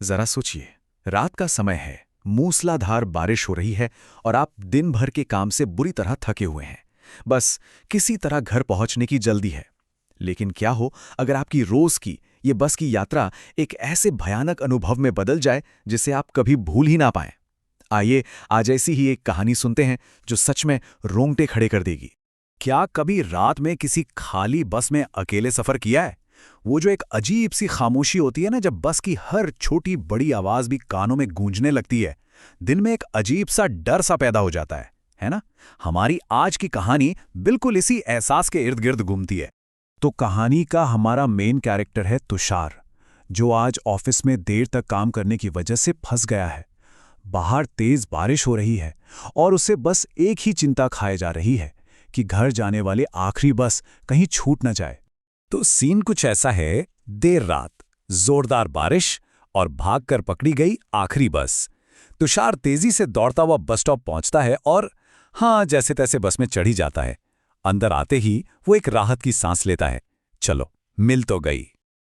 जरा सोचिए, रात का समय है, मूसलाधार बारिश हो रही है और आप दिन भर के काम से बुरी तरह थके हुए हैं। बस किसी तरह घर पहुंचने की जल्दी है। लेकिन क्या हो अगर आपकी रोज की ये बस की यात्रा एक ऐसे भयानक अनुभव में बदल जाए जिसे आप कभी भूल ही ना पाएं। आइए आज ऐसी ही एक कहानी सुनते हैं जो सच में रोंगटे खड़े कर देगी। क्या कभी रात में किसी खाली बस में अकेले सफर किया है? वो जो एक अजीब सी खामोशी होती है ना, जब बस की हर छोटी बड़ी आवाज भी कानों में गूंजने लगती है। दिन में एक अजीब सा डर सा पैदा हो जाता है ना? हमारी आज की कहानी बिल्कुल इसी एहसास के इर्द गिर्द घूमती है। तो कहानी का हमारा मेन कैरेक्टर है तुषार, जो आज ऑफिस में देर तक काम करने की वजह से फंस गया है। बाहर तेज बारिश हो रही है और उसे बस एक ही चिंता खाए जा रही है कि घर जाने वाली आखिरी बस कहीं छूट न जाए। तो सीन कुछ ऐसा है, देर रात, जोरदार बारिश और भागकर पकड़ी गई आखिरी बस। तुषार तेजी से दौड़ता हुआ बस स्टॉप पहुंचता है और जैसे तैसे बस में चढ़ी जाता है। अंदर आते ही वो एक राहत की सांस लेता है, चलो मिल तो गई।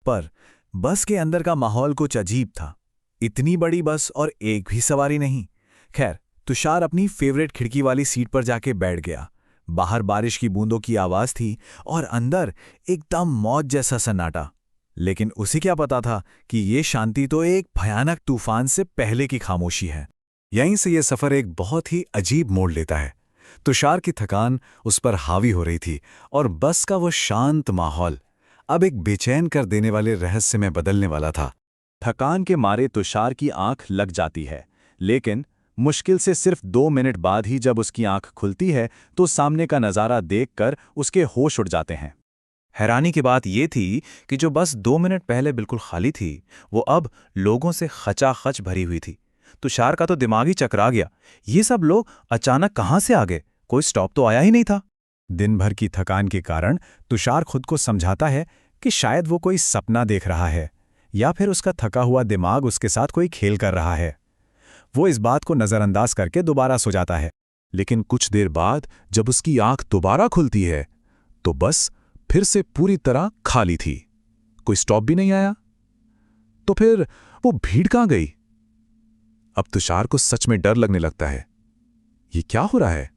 पर बस के अंदर का माहौल कुछ अजीब था। इतनी बड़ी बस और एक भी सवारी नहीं। खैर, तुषार अपनी फेवरेट खिड़की वाली सीट पर जाके बैठ गया। बाहर बारिश की बूंदों की आवाज थी और अंदर एकदम मौत जैसा सन्नाटा। लेकिन उसे क्या पता था कि ये शांति तो एक भयानक तूफान से पहले की खामोशी है। यहीं से ये सफर एक बहुत ही अजीब मोड़ लेता है। तुषार की थकान उस पर हावी हो रही थी और बस का वो शांत माहौल अब एक बेचैन कर देने वाले रहस्य में बदलने वाला था। थकान के मारे तुषार की आंख लग जाती है, लेकिन मुश्किल से सिर्फ 2 मिनट बाद ही जब उसकी आंख खुलती है तो सामने का नज़ारा देखकर उसके होश उड़ जाते हैं। हैरानी की बात यह थी कि जो बस 2 मिनट पहले बिल्कुल खाली थी, वो अब लोगों से खचाखच भरी हुई थी। तुषार का तो दिमाग ही चकरा गया। ये सब लोग अचानक कहाँ से आ गए? कोई स्टॉप तो आया ही नहीं था। दिन भर की थकान के कारण तुषार खुद को समझाता है कि शायद वो कोई सपना देख रहा है या फिर उसका थका हुआ दिमाग उसके साथ कोई खेल कर रहा है। वो इस बात को नजरअंदाज करके दोबारा सो जाता है। लेकिन कुछ देर बाद जब उसकी आंख दोबारा खुलती है तो बस फिर से पूरी तरह खाली थी। कोई स्टॉप भी नहीं आया। तो फिर वो भीड़ कहां गई? अब तुषार को सच में डर लगने लगता है। ये क्या हो रहा है?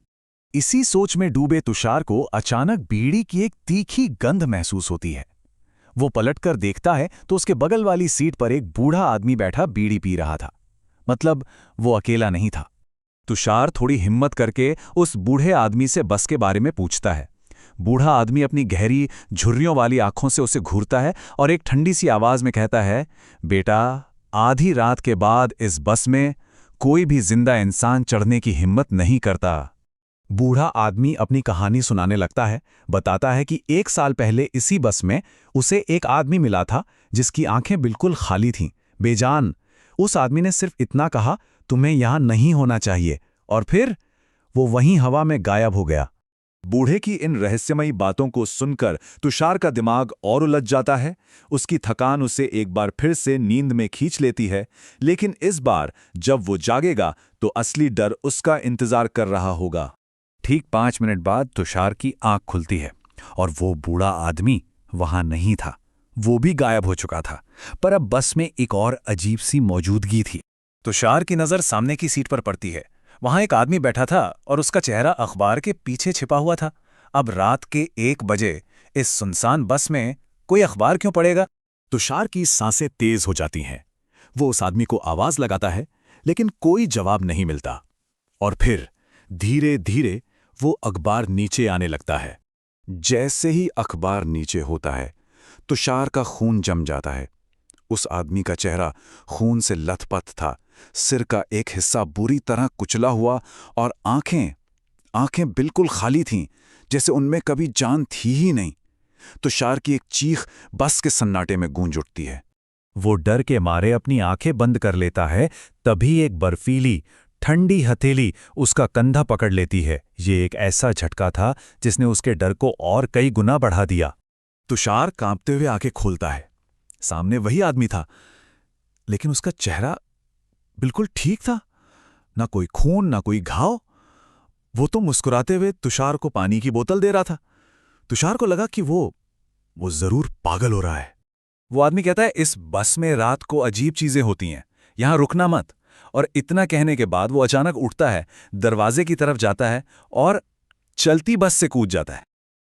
इसी सोच में डूबे तुषार को अचानक बीड़ी की एक तीखी गंध महसूस होती है। वो पलटकर देखता है तो उसके बगल वाली सीट पर एक बूढ़ा आदमी बैठा बीड़ी पी रहा था। मतलब वो अकेला नहीं था। तुषार थोड़ी हिम्मत करके उस बूढ़े आदमी से बस के बारे में पूछता है। बूढ़ा आदमी अपनी गहरी झुर्रियों वाली आंखों से उसे घूरता है और एक ठंडी सी आवाज में कहता है, बेटा, आधी रात के बाद इस बस में कोई भी जिंदा इंसान चढ़ने की हिम्मत नहीं करता। बूढ़ा आदमी अपनी कहानी सुनाने लगता है। बताता है कि 1 साल पहले इसी बस में उसे एक आदमी मिला था जिसकी आंखें बिल्कुल खाली थीं, बेजान। उस आदमी ने सिर्फ इतना कहा, तुम्हें यहां नहीं होना चाहिए, और फिर वो वहीं हवा में गायब हो गया। बूढ़े की इन रहस्यमयी बातों को सुनकर तुषार का दिमाग और उलझ जाता है। उसकी थकान उसे एक बार फिर से नींद में खींच लेती है, लेकिन इस बार जब वो जागेगा तो असली डर उसका इंतजार कर रहा होगा। ठीक 5 मिनट बाद तुषार की आंख खुलती है और वो बूढ़ा आदमी वहां नहीं था। वो भी गायब हो चुका था। पर अब बस में एक और अजीब सी मौजूदगी थी। तुषार की नजर सामने की सीट पर पड़ती है। वहां एक आदमी बैठा था और उसका चेहरा अखबार के पीछे छिपा हुआ था। अब रात के 1 बजे इस सुनसान बस में कोई अखबार क्यों पढ़ेगा? तुषार की सांसें तेज हो जाती हैं। वो उस आदमी को आवाज लगाता है, लेकिन कोई जवाब नहीं मिलता। और फिर धीरे धीरे वो अखबार नीचे आने लगता है। जैसे ही अखबार नीचे होता है, तुषार का खून जम जाता है। उस आदमी का चेहरा खून से लथपथ था। सिर का एक हिस्सा बुरी तरह कुचला हुआ और आंखें बिल्कुल खाली थीं, जैसे उनमें कभी जान थी ही नहीं। तुषार की एक चीख बस के सन्नाटे में गूंज उठती है। वो डर के मारे अपनी आंखें बंद कर लेता है। तभी एक बर्फीली ठंडी हथेली उसका कंधा पकड़ लेती है। ये एक ऐसा झटका था जिसने उसके डर को और कई गुना बढ़ा दिया। तुषार कांपते हुए आंखें खोलता है। सामने वही आदमी था, लेकिन उसका चेहरा बिल्कुल ठीक था। ना कोई खून, ना कोई घाव। वो तो मुस्कुराते हुए तुषार को पानी की बोतल दे रहा था। तुषार को लगा कि वो जरूर पागल हो रहा है। वो आदमी कहता है इस बस में रात को अजीब चीजें होती हैं, यहां रुकना मत। और इतना कहने के बाद वो अचानक उठता है, दरवाजे की तरफ जाता है और चलती बस से कूद जाता है।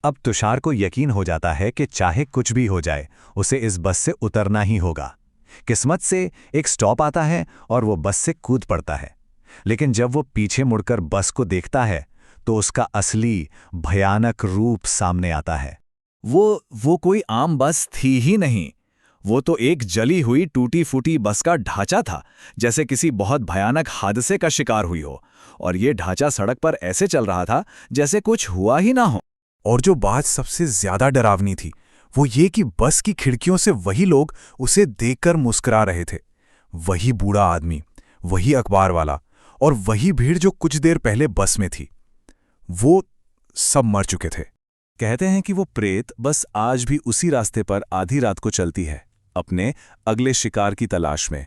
अब तुषार को यकीन हो जाता है कि चाहे कुछ भी हो जाए उसे इस बस से उतरना ही होगा। किस्मत से एक स्टॉप आता है और वो बस से कूद पड़ता है। लेकिन जब वो पीछे मुड़कर बस को देखता है तो उसका असली भयानक रूप सामने आता है। वो कोई आम बस थी ही नहीं। वो तो एक जली हुई टूटी फूटी बस का ढांचा था, जैसे किसी बहुत भयानक हादसे का शिकार हुई हो। और ये ढांचा सड़क पर ऐसे चल रहा था जैसे कुछ हुआ ही ना हो। और जो बात सबसे ज्यादा डरावनी थी वो ये कि बस की खिड़कियों से वही लोग उसे देखकर मुस्कुरा रहे थे। वही बूढ़ा आदमी, वही अखबार वाला और वही भीड़ जो कुछ देर पहले बस में थी। वो सब मर चुके थे। कहते हैं कि वो प्रेत बस आज भी उसी रास्ते पर आधी रात को चलती है, अपने अगले शिकार की तलाश में।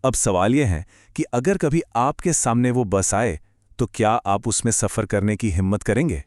अब सवाल यह है कि अगर कभी आपके सामने वो बस आए तो क्या आप उसमें सफर करने की हिम्मत करेंगे?